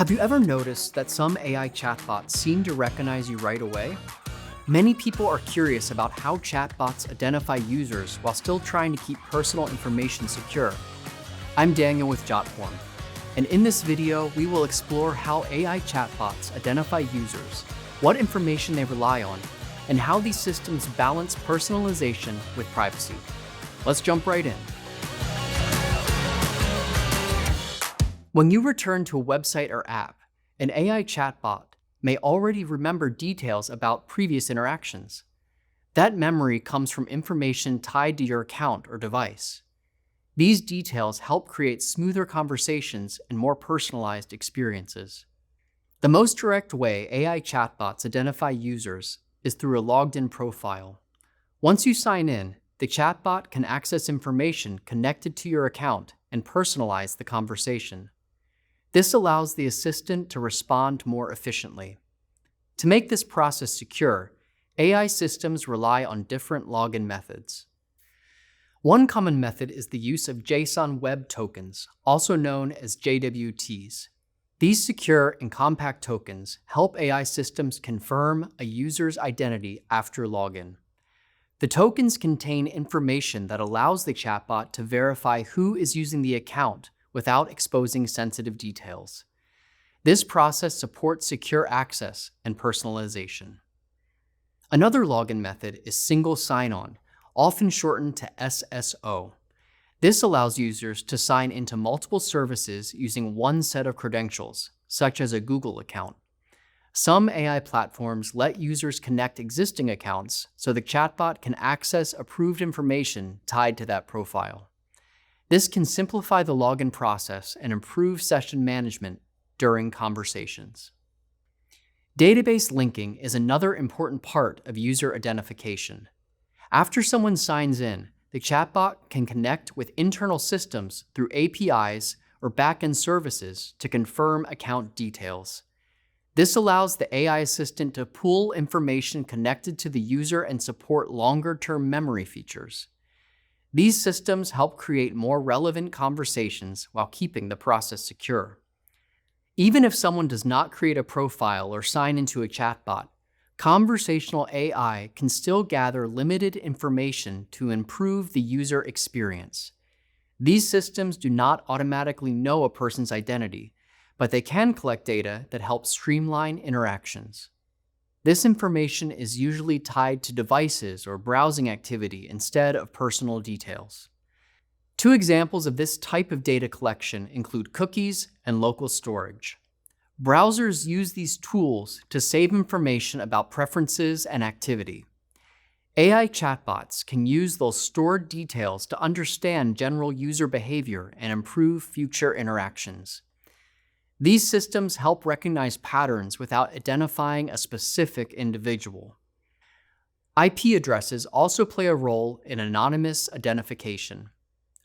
Have you ever noticed that some AI chatbots seem to recognize you right away? Many people are curious about how chatbots identify users while still trying to keep personal information secure. I'm Daniel with Jotform, and in this video, we will explore how AI chatbots identify users, what information they rely on, and how these systems balance personalization with privacy. Let's jump right in. When you return to a website or app, an AI chatbot may already remember details about previous interactions. That memory comes from information tied to your account or device. These details help create smoother conversations and more personalized experiences. The most direct way AI chatbots identify users is through a logged-in profile. Once you sign in, the chatbot can access information connected to your account and personalize the conversation. This allows the assistant to respond more efficiently. To make this process secure, AI systems rely on different login methods. One common method is the use of JSON Web Tokens, also known as JWTs. These secure and compact tokens help AI systems confirm a user's identity after login. The tokens contain information that allows the chatbot to verify who is using the account without exposing sensitive details. This process supports secure access and personalization. Another login method is single sign-on, often shortened to SSO. This allows users to sign into multiple services using one set of credentials, such as a Google account. Some AI platforms let users connect existing accounts so the chatbot can access approved information tied to that profile. This can simplify the login process and improve session management during conversations. Database linking is another important part of user identification. After someone signs in, the chatbot can connect with internal systems through APIs or backend services to confirm account details. This allows the AI assistant to pull information connected to the user and support longer-term memory features. These systems help create more relevant conversations while keeping the process secure. Even if someone does not create a profile or sign into a chatbot, conversational AI can still gather limited information to improve the user experience. These systems do not automatically know a person's identity, but they can collect data that helps streamline interactions. This information is usually tied to devices or browsing activity instead of personal details. Two examples of this type of data collection include cookies and local storage. Browsers use these tools to save information about preferences and activity. AI chatbots can use those stored details to understand general user behavior and improve future interactions. These systems help recognize patterns without identifying a specific individual. IP addresses also play a role in anonymous identification.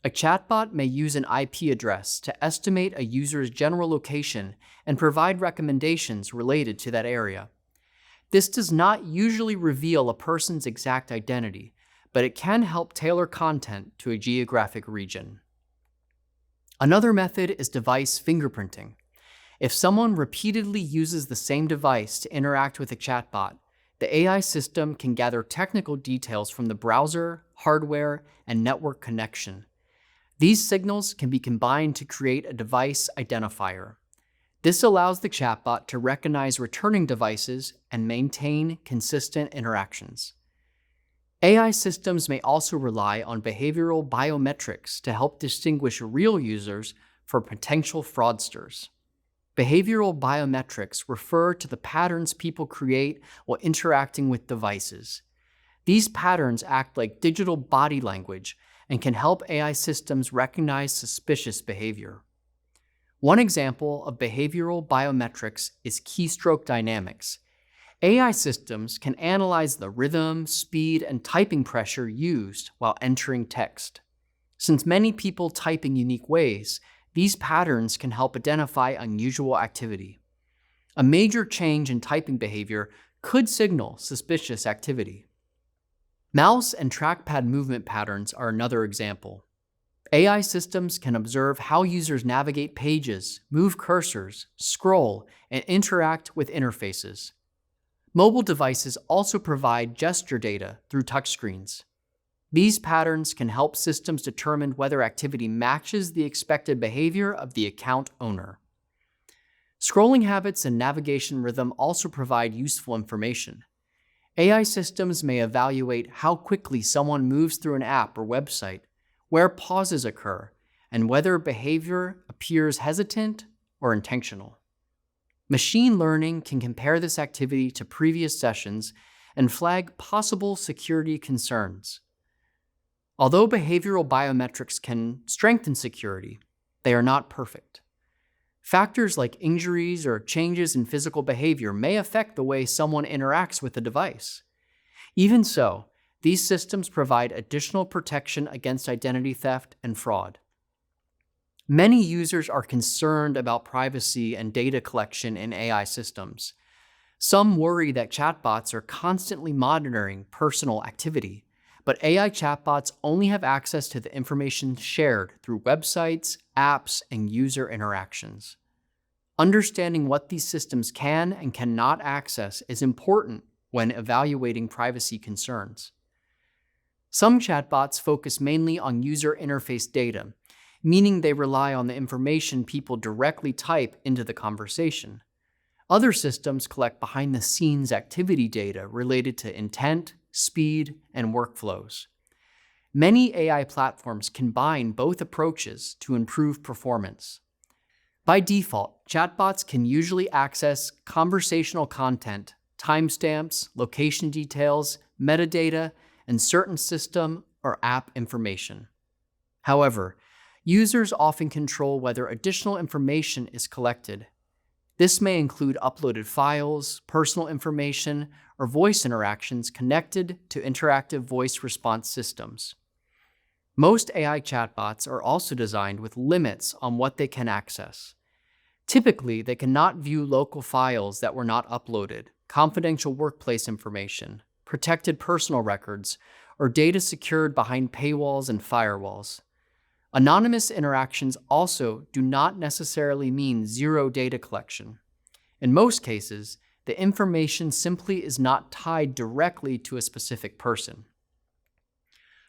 A chatbot may use an IP address to estimate a user's general location and provide recommendations related to that area. This does not usually reveal a person's exact identity, but it can help tailor content to a geographic region. Another method is device fingerprinting. If someone repeatedly uses the same device to interact with a chatbot, the AI system can gather technical details from the browser, hardware, and network connection. These signals can be combined to create a device identifier. This allows the chatbot to recognize returning devices and maintain consistent interactions. AI systems may also rely on behavioral biometrics to help distinguish real users from potential fraudsters. Behavioral biometrics refer to the patterns people create while interacting with devices. These patterns act like digital body language and can help AI systems recognize suspicious behavior. One example of behavioral biometrics is keystroke dynamics. AI systems can analyze the rhythm, speed, and typing pressure used while entering text. Since many people type in unique ways, these patterns can help identify unusual activity. A major change in typing behavior could signal suspicious activity. Mouse and trackpad movement patterns are another example. AI systems can observe how users navigate pages, move cursors, scroll, and interact with interfaces. Mobile devices also provide gesture data through touchscreens. These patterns can help systems determine whether activity matches the expected behavior of the account owner. Scrolling habits and navigation rhythm also provide useful information. AI systems may evaluate how quickly someone moves through an app or website, where pauses occur, and whether behavior appears hesitant or intentional. Machine learning can compare this activity to previous sessions and flag possible security concerns. Although behavioral biometrics can strengthen security, they are not perfect. Factors like injuries or changes in physical behavior may affect the way someone interacts with the device. Even so, these systems provide additional protection against identity theft and fraud. Many users are concerned about privacy and data collection in AI systems. Some worry that chatbots are constantly monitoring personal activity, but AI chatbots only have access to the information shared through websites, apps, and user interactions. Understanding what these systems can and cannot access is important when evaluating privacy concerns. Some chatbots focus mainly on user interface data, meaning they rely on the information people directly type into the conversation. Other systems collect behind-the-scenes activity data related to intent, speed, and workflows. Many AI platforms combine both approaches to improve performance. By default, chatbots can usually access conversational content, timestamps, location details, metadata, and certain system or app information. However, users often control whether additional information is collected. This may include uploaded files, personal information, or voice interactions connected to interactive voice response systems. Most AI chatbots are also designed with limits on what they can access. Typically, they cannot view local files that were not uploaded, confidential workplace information, protected personal records, or data secured behind paywalls and firewalls. Anonymous interactions also do not necessarily mean zero data collection. In most cases, the information simply is not tied directly to a specific person.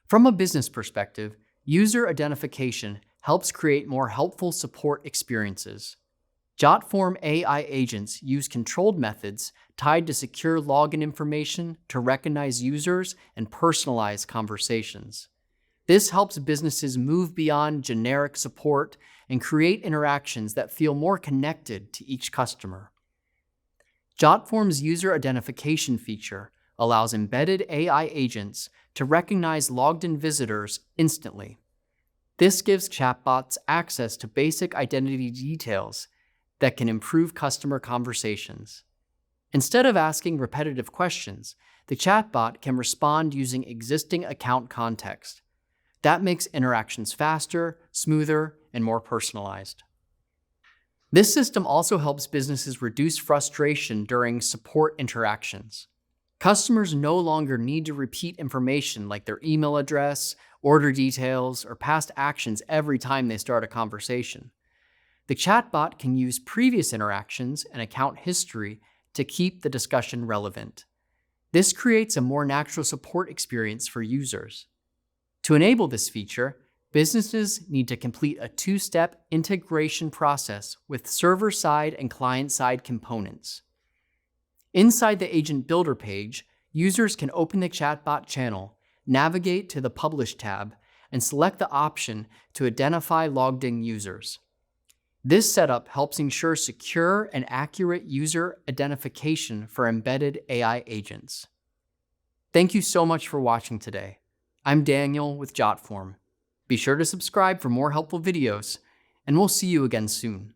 From a business perspective, user identification helps create more helpful support experiences. Jotform AI agents use controlled methods tied to secure login information to recognize users and personalize conversations. This helps businesses move beyond generic support and create interactions that feel more connected to each customer. Jotform's user identification feature allows embedded AI agents to recognize logged-in visitors instantly. This gives chatbots access to basic identity details that can improve customer conversations. Instead of asking repetitive questions, the chatbot can respond using existing account context. That makes interactions faster, smoother, and more personalized. This system also helps businesses reduce frustration during support interactions. Customers no longer need to repeat information like their email address, order details, or past actions every time they start a conversation. The chatbot can use previous interactions and account history to keep the discussion relevant. This creates a more natural support experience for users. To enable this feature, businesses need to complete a two-step integration process with server-side and client-side components. Inside the Agent Builder page, users can open the chatbot channel, navigate to the Publish tab, and select the option to identify logged-in users. This setup helps ensure secure and accurate user identification for embedded AI agents. Thank you so much for watching today. I'm Daniel with Jotform. Be sure to subscribe for more helpful videos, and we'll see you again soon.